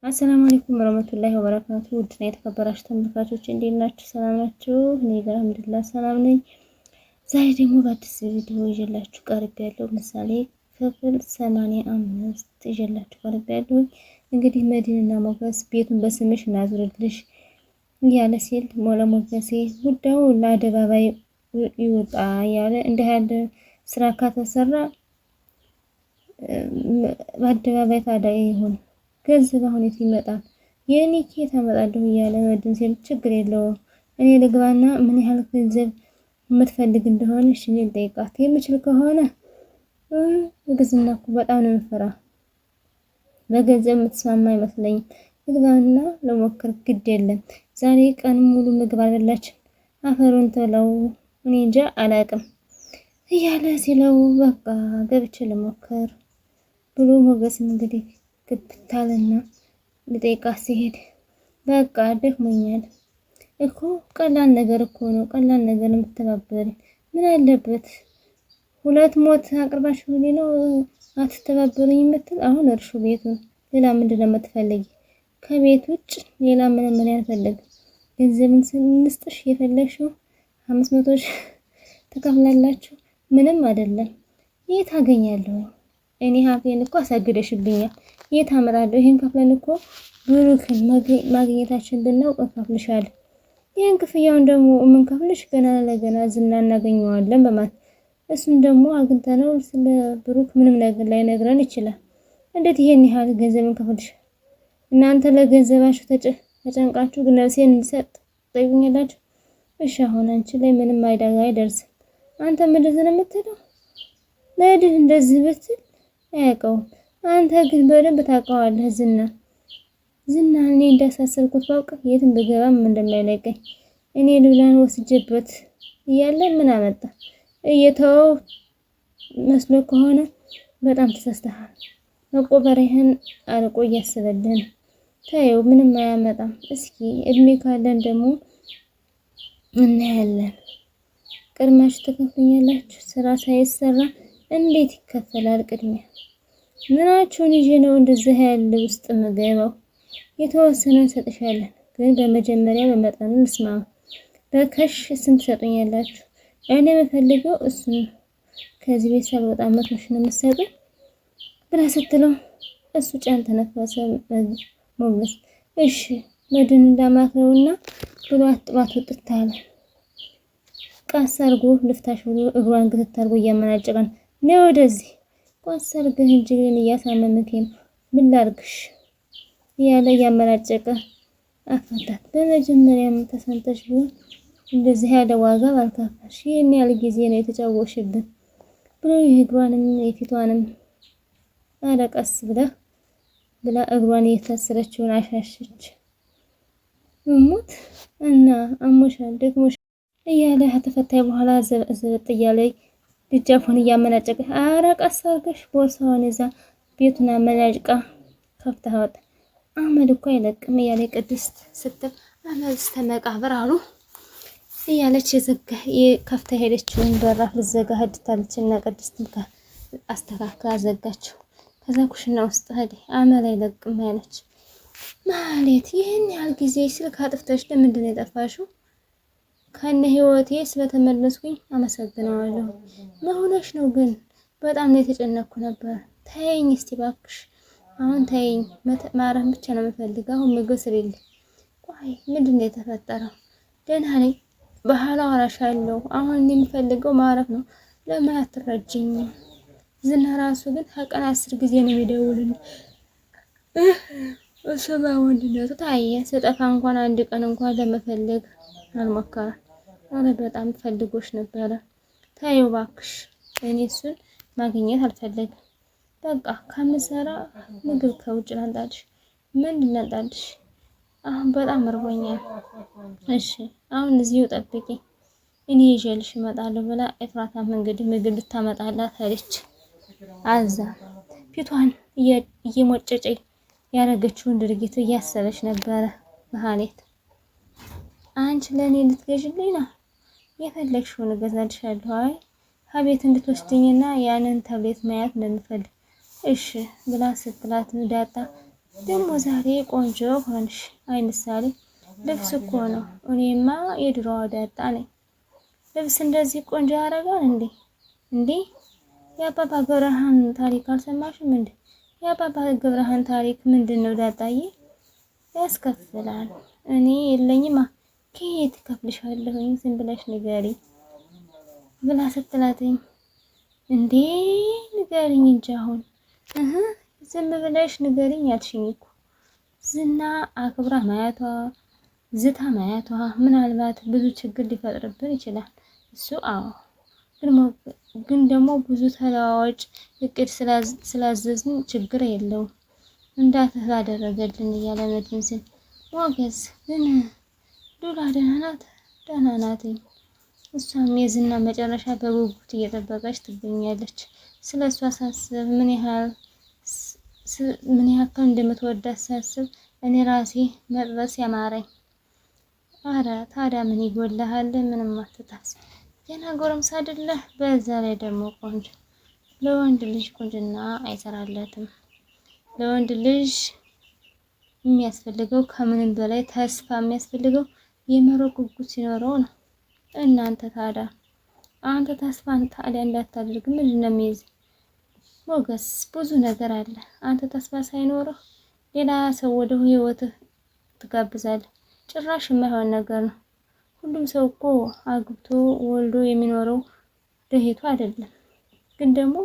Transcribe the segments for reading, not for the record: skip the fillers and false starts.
አሰላሙ አለይኩም ወራህመቱላሂ ወበረካቱ። ውድና የተከበራችሁ ተመልካቾች እንዴት ናችሁ? ሰላም ናችሁ? እኔ ጋር አልሐምዱሊላህ ሰላም ነኝ። ዛሬ ደግሞ በአዲስ ቪዲዮ ይዤላችሁ ቀርቤያለሁ። ምሳሌ ክፍል 85 ይዤላችሁ ቀርቤያለሁ። እንግዲህ መዲንና ሞገስ ቤቱን በስምሽ እናዙርልሽ እያለ ሲል ሞገሴ ጉዳዩ ለአደባባይ ይወጣ ያለ እንደ ያለ ስራ ከተሰራ በአደባባይ ታዲያ ይሁን ገንዘብ አሁን የት ይመጣል? የኔ ኬት አመጣለሁ እያለ መድን ሲል ችግር የለውም እኔ ልግባና ምን ያህል ገንዘብ የምትፈልግ እንደሆነ እሺ እኔ ልጠይቃት የምችል ከሆነ እግዝና እኮ በጣም ነው የምፈራ በገንዘብ የምትስማማ አይመስለኝም። ልግባና ለሞክር ግድ የለም ዛሬ ቀን ሙሉ ምግብ አልበላችም አፈሩን ተለው እኔ እንጃ አላቅም እያለ ሲለው በቃ ገብቼ ልሞክር ብሎ ሞገስ እንግዲህ ግብታልና ልጠይቃት ሲሄድ በቃ ደክሞኛል እኮ ቀላል ነገር እኮ ነው ቀላል ነገር የምትተባበሪ ምን አለበት ሁለት ሞት አቅርባችሁ ነው አትተባበሩኝ የምትል አሁን እርሹ ቤቱ ሌላ ምንድን ነው የምትፈልጊ ከቤት ውጭ ሌላ ምን ያልፈልግ ገንዘብን ስንስጥሽ የፈለግሽው 500 ሺህ ተከፍላላችሁ ምንም አይደለም የት አገኛለሁ እኔ ሀፌን እኮ አሳግደሽብኛል የት አመጣለሁ ይሄን ከፍለን እኮ ብሩክን ማግኘታችን ብናውቅ እንከፍልሻለን ይሄን ክፍያውን ደግሞ ምን ከፍልሽ ገና ለገና ዝና እናገኘዋለን በማለት እሱን ደግሞ አግኝተነው ስለ ብሩክ ምንም ነገር ላይ ነግረን ይችላል እንዴት ይሄን ያህል ገንዘብን ከፍልሽ እናንተ ለገንዘባችሁ ተጨንቃችሁ ግን ነፍሴን እንድሰጥ ጠይቁኛላችሁ እሺ አሁን አንቺ ላይ ምንም አይዳጋ አይደርስም አንተ ምንድን ነው የምትለው ለድን እንደዚህ ብትል አያውቀውም አንተ ግን በደንብ ታውቀዋለህ ዝና እኔ እንዳሳሰብኩት ባውቅ የትም ብገባም እንደማይለቀኝ እኔ ልብላን ወስጀበት እያለ ምን አመጣ እየተው መስሎ ከሆነ በጣም ተሳስተሃል መቆበሪያህን አርቆ እያሰበልን ታየው ምንም አያመጣም እስኪ እድሜ ካለን ደግሞ እናያለን ቅድማሽ ተከፍኛላችሁ ስራ ሳይሰራ እንዴት ይከፈላል ቅድሚያ ምናችሁን ይዤ ነው እንደዚህ ያለ ውስጥ መገባው የተወሰነ ሰጥሻለን ግን በመጀመሪያ በመጠኑ እንስማማ በከሽ ስንት ሰጡኛላችሁ እኔ የምፈልገው እሱ ከዚህ ቤት ሳልወጣ መቶሽ ነው የምትሰጡኝ ብላ ስትለው እሱ ጫን ተነፈሰ ሞገስ እሺ መድን እንዳማክረውና ብሎ አጥባት ወጥታለ ቃስ አርጎ ልፍታሽ ብሎ እግሯን ግትት አርጎ እያመናጨቀን ነው ወደዚህ ቃስ አርገህ እንጂ ግን እያሳመመኝ ነው ምን ላርግሽ ያለ እያመናጨቀ አፈታት በመጀመሪያም ተሰንተሽ ቢሆን እንደዚህ ያለ ዋጋ ባልከፈልሽ ይሄን ያህል ጊዜ ነው የተጫወሽብን ብሎ እግሯንም የፊቷንም አረቀስ ብላ እግሯን እየታሰረችውን አሻሸች ሞት እና አሞሻል ደክሞሻል እያለ ከተፈታይ በኋላ ዘበጥ እያለ ልጃፉን እያመናጨቀ አረቀስ አርገሽ ቦርሳውን ይዛ ቤቱን አመናጭቃ ከፍታወጥ አመድ እኮ አይለቅም እያለ ቅድስት ስትል አመድ ተመቃብር አሉ እያለች ከፍታ ሄደችውን በራፍ ልዘጋ ሄድታለችና ቅድስት አስተካክላ ዘጋቸው ከዛ ኩሽና ውስጥ ሄደ አመድ አይለቅም ያለች ማለት ይሄን ያህል ጊዜ ስልክ አጥፍተሽ ለምንድን ነው የጠፋሽው ከነ ህይወቴ ስለተመለስኩኝ አመሰግናለሁ መሆነሽ ነው ግን በጣም ነው የተጨነኩ ነበር ታየኝ እስቲ ባክሽ አሁን ታየኝ ማረፍ ብቻ ነው የምፈልገው አሁን ምግብ ስሪልኝ ቆይ ምንድነው የተፈጠረው ደህና ነኝ በኋላ አወራሻለሁ አሁን የምፈልገው ማረፍ ነው ለምን አትረጂኝ ዝና ራሱ ግን ከቀን 10 ጊዜ ነው የሚደውልልኝ እሰማ ወንድነቱ ታየ ስጠፋ እንኳን አንድ ቀን እንኳን ለመፈለግ አልሞከረም አረ በጣም ፈልጎሽ ነበረ ታየው ባክሽ እኔ እሱን ማግኘት አልፈልግም በቃ ከምሰራ ምግብ ከውጭ ላንጣልሽ ምንድን ላንጣልሽ አሁን በጣም እርቦኛል እሺ አሁን እዚሁ ጠብቂ እኔ ይዤልሽ እመጣለሁ ብላ ኤፍራታም እንግዲህ ምግብ ልታመጣላት ሄደች አዛ ፊቷን እየሞጨጨ ያረገችውን ድርጊት እያሰበች ነበረ መሃሌት አንቺ ለኔ ልትገዥልኝ ነው የፈለግሽውን እገዛልሻለሁ አይ ሀቤት እንድትወስድኝና ያንን ታብሌት ማየት እንደምፈልግ እሺ ብላ ስትላት ዳጣ ደግሞ ዛሬ ቆንጆ ሆንሽ። አይምሳሌ ልብስ እኮ ነው። እኔማ የድሮዋ ዳጣ ነኝ። ልብስ እንደዚህ ቆንጆ ያደርጋል እንዴ? እንዴ የአባባ ገብረሃን ታሪክ አልሰማሽም እንዴ? የአባባ ገብረሃን ታሪክ ምንድነው ዳጣዬ? ያስከፍላል። እኔ የለኝማ ከየት ከፍልሻለሁኝ? ዝም ብለሽ ንገሪ ብላ ስትላትኝ እንዴ ንገሪኝ እንጂ አሁን ዝም ብለሽ ንገሪኝ ያልሽኝ እኮ ዝና አክብራ ማያቷ ዝታ ማያቷ ምናልባት ብዙ ችግር ሊፈጥርብን ይችላል። እሱ አዎ ግን ደግሞ ብዙ ተለዋዋጭ እቅድ ስላዘዝን ችግር የለውም እንዳተላደረገልን እያለ መድን ሲል ሞገስ ግን ሉላ ደህና ናት። እሷም የዝና መጨረሻ በጉጉት እየጠበቀች ትገኛለች። ስለሷ ሳስብ ምን ያክል እንደምትወዳት ሳስብ እኔ ራሴ መጥበስ ያማረኝ። አረ ታዲያ ምን ይጎልሃል? ምንም አትታስ ገና ጎረምሳ አይደለህ? በዛ ላይ ደግሞ ቆንጆ። ለወንድ ልጅ ቁንጅና አይሰራለትም። ለወንድ ልጅ የሚያስፈልገው ከምንም በላይ ተስፋ የሚያስፈልገው የመሮጥ ጉጉት ሲኖረው ነው። እናንተ ታዲያ አንተ ተስፋን ታዲያ እንዳታደርግ ምንድን ነው የሚይዝ? ሞገስ ብዙ ነገር አለ። አንተ ተስፋ ሳይኖርህ ሌላ ሰው ወደ ህይወትህ ትጋብዛለህ። ጭራሽ የማይሆን ነገር ነው። ሁሉም ሰው እኮ አግብቶ ወልዶ የሚኖረው ደህይቱ አይደለም። ግን ደግሞ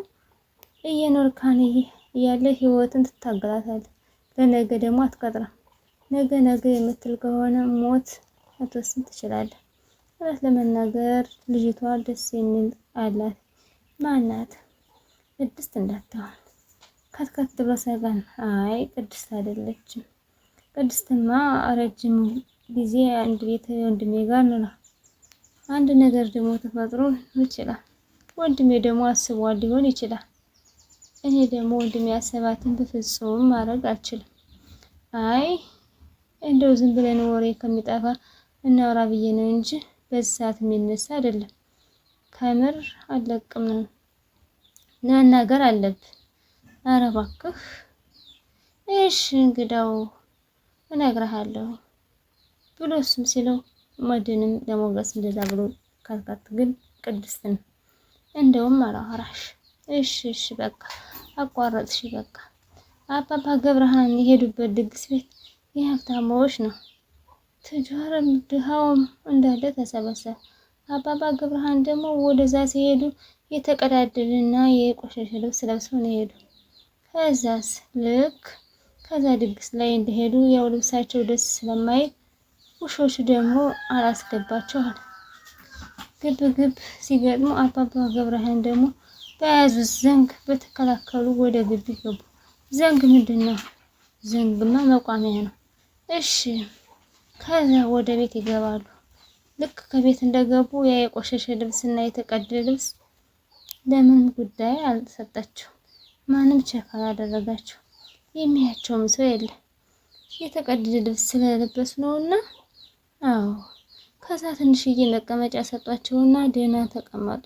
እየኖርካን ያለ ህይወትን ትታገላታለህ። ለነገ ደግሞ አትቀጥረም። ነገ የምትል ከሆነ ሞት አትወስን ትችላለህ። እውነት ለመናገር ልጅቷ ደስ የሚል አላት። ማናት? ቅድስት እንዳትሆን ከትከት ብሎ ሰጋን። አይ ቅድስት አይደለችም። ቅድስትማ ረጅም ጊዜ አንድ ቤት ወንድሜ ጋር ነው። አንድ ነገር ደግሞ ተፈጥሮ ይችላል። ወንድሜ ደግሞ አስቧል ሊሆን ይችላል። እኔ ደግሞ ወንድሜ ያሰባትን በፍጹም ማድረግ አልችልም። አይ እንደው ዝም ብለን ወሬ ከሚጠፋ እናውራ ብዬ ነው እንጂ በዚህ ሰዓት የሚነሳ አይደለም። ከምር አለቅም ነው መናገር አለብህ። ኧረ እባክህ እሺ እንግዳው እነግርሃለሁ ብሎ እሱም ሲለው መድንም ለሞገስ እንደዛ ብሎ ካልካት ግን ቅድስትን እንደውም አላወራሽ። እሺ በቃ አቋረጥሽ። በቃ አባባ ገብረሃን የሄዱበት ድግስ ቤት የሀብታሞች ነው። ትጃረም ድሃውም እንዳለ ተሰበሰበ። አባባ ገብረሃን ደግሞ ወደዛ ሲሄዱ የተቀዳደደና የቆሸሸ ልብስ ለብሰው ነው የሄዱ። ከዛስ ልክ ከዛ ድግስ ላይ እንደሄዱ ያው ልብሳቸው ደስ ስለማይል ውሾቹ ደግሞ አላስገባቸዋል። ግብ ሲገጥሙ አባባ ገብረሃን ደግሞ በያዙት ዘንግ በተከላከሉ ወደ ግቢ ገቡ። ዘንግ ምንድነው? ዘንግማ መቋሚያ ነው። እሺ ከዛ ወደ ቤት ይገባሉ። ልክ ከቤት እንደገቡ ያ የቆሸሸ ልብስና የተቀደደ ልብስ ለምን ጉዳይ አልተሰጣቸው። ማንም ቸክ አላደረጋቸው። የሚያቸውም ሰው የለ። የተቀደደ ልብስ ስለለበሱ ነውና አዎ። ከዛ ትንሽዬ መቀመጫ ሰጧቸውና ደህና ተቀመጡ።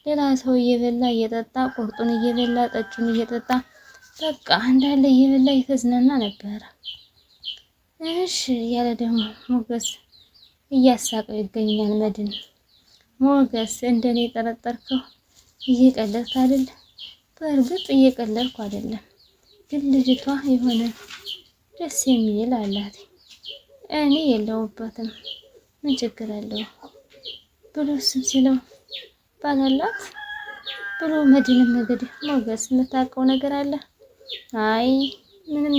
ሌላ ሰው እየበላ እየጠጣ ቁርጡን እየበላ ጠጁን እየጠጣ በቃ እንዳለ እየበላ እየተዝናና ነበረ። እሺ ያለ ደግሞ ሞገስ እያሳቀው ይገኛል። መድን ሞገስ እንደኔ ጠረጠርከው እየቀለድክ አይደል? በእርግጥ እየቀለድኩ አይደለም፣ ግን ልጅቷ የሆነ ደስ የሚል አላት። እኔ የለውበትም ምን ችግር አለው ብሎ እሱም ሲለው ባላላት ብሎ መድንም እንግዲህ ሞገስ የምታውቀው ነገር አለ? አይ ምንም